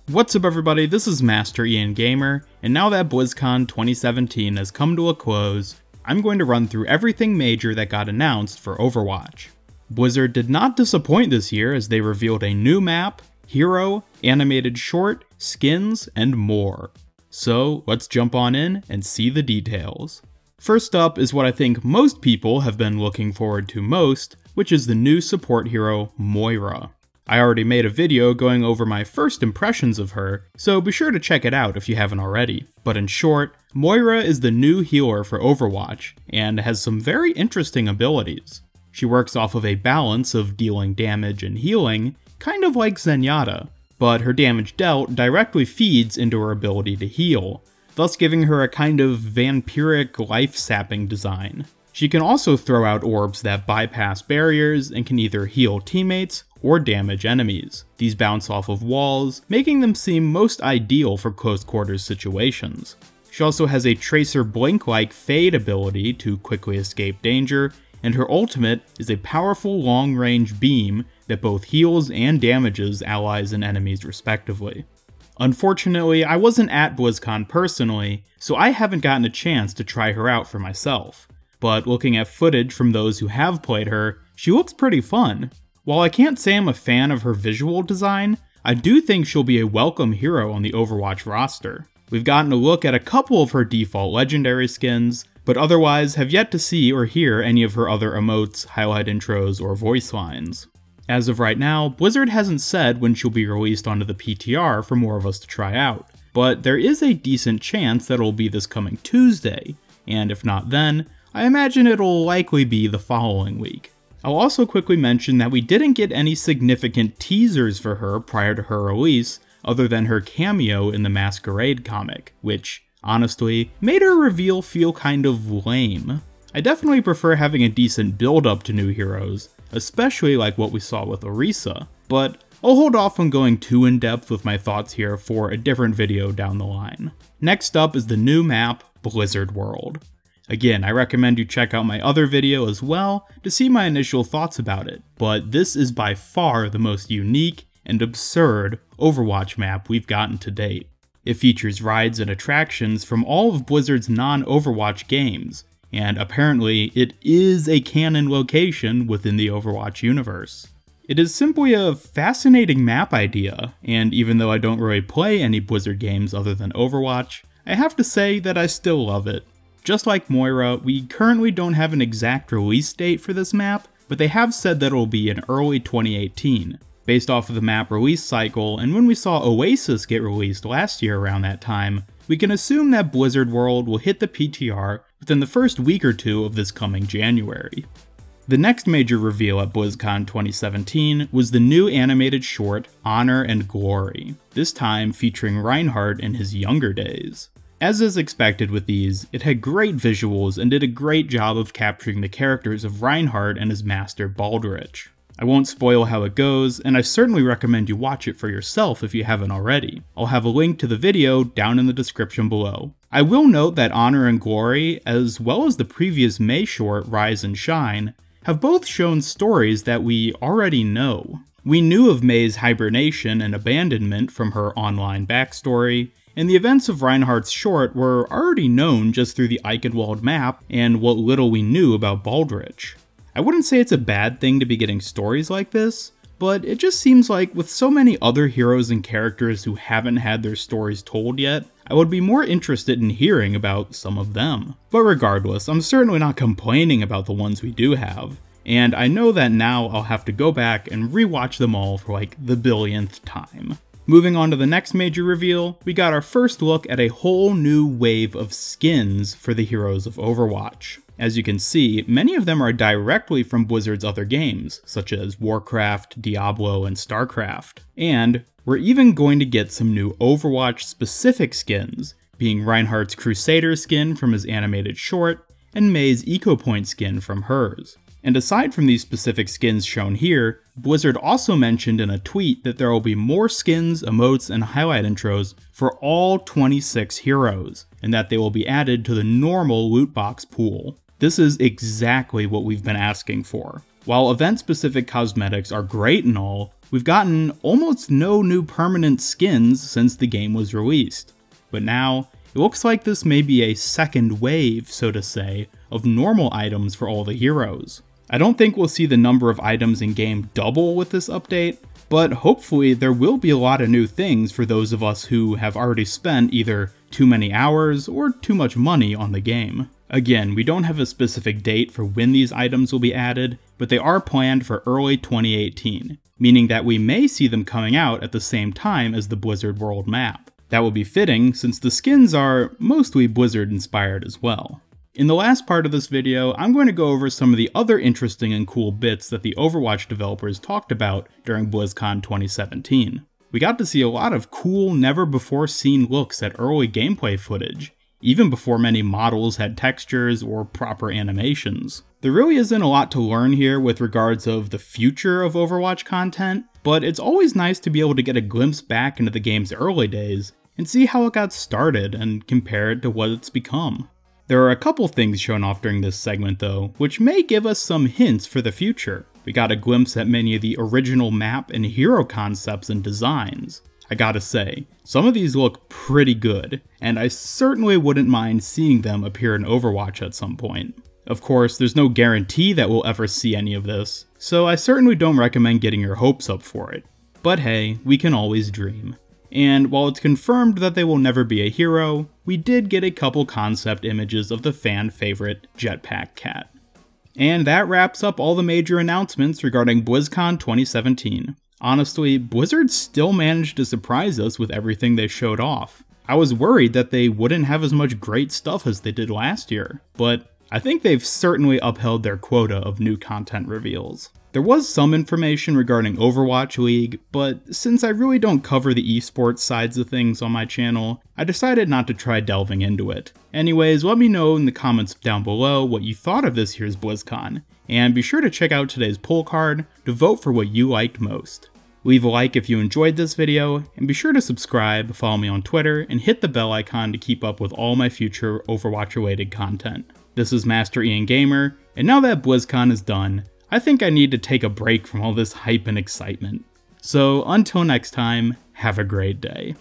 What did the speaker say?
What's up everybody, this is Master Ian Gamer, and now that Blizzcon 2017 has come to a close, I'm going to run through everything major that got announced for Overwatch. Blizzard did not disappoint this year as they revealed a new map, hero, animated short, skins, and more. So let's jump on in and see the details. First up is what I think most people have been looking forward to most, which is the new support hero, Moira. I already made a video going over my first impressions of her, so be sure to check it out if you haven't already. But in short, Moira is the new healer for Overwatch, and has some very interesting abilities. She works off of a balance of dealing damage and healing, kind of like Zenyatta, but her damage dealt directly feeds into her ability to heal, thus giving her a kind of vampiric life-sapping design. She can also throw out orbs that bypass barriers and can either heal teammates or damage enemies. These bounce off of walls, making them seem most ideal for close quarters situations. She also has a Tracer Blink-like fade ability to quickly escape danger, and her ultimate is a powerful long-range beam that both heals and damages allies and enemies respectively. Unfortunately, I wasn't at BlizzCon personally, so I haven't gotten a chance to try her out for myself. But looking at footage from those who have played her, she looks pretty fun. While I can't say I'm a fan of her visual design, I do think she'll be a welcome hero on the Overwatch roster. We've gotten a look at a couple of her default legendary skins, but otherwise have yet to see or hear any of her other emotes, highlight intros, or voice lines. As of right now, Blizzard hasn't said when she'll be released onto the PTR for more of us to try out, but there is a decent chance that it'll be this coming Tuesday, and if not then, I imagine it'll likely be the following week. I'll also quickly mention that we didn't get any significant teasers for her prior to her release, other than her cameo in the Masquerade comic, which, honestly, made her reveal feel kind of lame. I definitely prefer having a decent build-up to new heroes, especially like what we saw with Orisa, but I'll hold off on going too in-depth with my thoughts here for a different video down the line. Next up is the new map, Blizzard World. Again, I recommend you check out my other video as well to see my initial thoughts about it, but this is by far the most unique and absurd Overwatch map we've gotten to date. It features rides and attractions from all of Blizzard's non-Overwatch games, and apparently it is a canon location within the Overwatch universe. It is simply a fascinating map idea, and even though I don't really play any Blizzard games other than Overwatch, I have to say that I still love it. Just like Moira, we currently don't have an exact release date for this map, but they have said that it will be in early 2018. Based off of the map release cycle, and when we saw Oasis get released last year around that time, we can assume that Blizzard World will hit the PTR within the first week or two of this coming January. The next major reveal at BlizzCon 2017 was the new animated short, Honor and Glory, this time featuring Reinhardt in his younger days. As is expected with these, it had great visuals and did a great job of capturing the characters of Reinhardt and his master Baldrich. I won't spoil how it goes, and I certainly recommend you watch it for yourself if you haven't already. I'll have a link to the video down in the description below. I will note that Honor and Glory, as well as the previous May short Rise and Shine, have both shown stories that we already know. We knew of May's hibernation and abandonment from her online backstory, and the events of Reinhardt's short were already known just through the Eichenwald map and what little we knew about Baldrich. I wouldn't say it's a bad thing to be getting stories like this, but it just seems like with so many other heroes and characters who haven't had their stories told yet, I would be more interested in hearing about some of them. But regardless, I'm certainly not complaining about the ones we do have, and I know that now I'll have to go back and rewatch them all for like the billionth time. Moving on to the next major reveal, we got our first look at a whole new wave of skins for the heroes of Overwatch. As you can see, many of them are directly from Blizzard's other games, such as Warcraft, Diablo, and Starcraft. And we're even going to get some new Overwatch-specific skins, being Reinhardt's Crusader skin from his animated short, and May's Eco Point skin from hers. And aside from these specific skins shown here, Blizzard also mentioned in a tweet that there will be more skins, emotes, and highlight intros for all 26 heroes, and that they will be added to the normal loot box pool. This is exactly what we've been asking for. While event-specific cosmetics are great and all, We've gotten almost no new permanent skins since the game was released, but now it looks like this may be a second wave, so to say, of normal items for all the heroes. I don't think we'll see the number of items in game double with this update, but hopefully there will be a lot of new things for those of us who have already spent either too many hours or too much money on the game. Again, we don't have a specific date for when these items will be added, but they are planned for early 2018, meaning that we may see them coming out at the same time as the Blizzard World map. That will be fitting since the skins are mostly Blizzard inspired as well. In the last part of this video, I'm going to go over some of the other interesting and cool bits that the Overwatch developers talked about during BlizzCon 2017. We got to see a lot of cool, never-before-seen looks at early gameplay footage, even before many models had textures or proper animations. There really isn't a lot to learn here with regards of the future of Overwatch content, but it's always nice to be able to get a glimpse back into the game's early days and see how it got started and compare it to what it's become. There are a couple things shown off during this segment though, which may give us some hints for the future. We got a glimpse at many of the original map and hero concepts and designs. I gotta say, some of these look pretty good, and I certainly wouldn't mind seeing them appear in Overwatch at some point. Of course, there's no guarantee that we'll ever see any of this, so I certainly don't recommend getting your hopes up for it. But hey, we can always dream. And while it's confirmed that they will never be a hero, we did get a couple concept images of the fan favorite Jetpack Cat. And that wraps up all the major announcements regarding BlizzCon 2017. Honestly, Blizzard still managed to surprise us with everything they showed off. I was worried that they wouldn't have as much great stuff as they did last year, but I think they've certainly upheld their quota of new content reveals. There was some information regarding Overwatch League, but since I really don't cover the esports sides of things on my channel, I decided not to try delving into it. Anyways, let me know in the comments down below what you thought of this year's BlizzCon, and be sure to check out today's poll card to vote for what you liked most. Leave a like if you enjoyed this video, and be sure to subscribe, follow me on Twitter, and hit the bell icon to keep up with all my future Overwatch related content. This is Master Ian Gamer, and now that BlizzCon is done, I think I need to take a break from all this hype and excitement. So until next time, have a great day.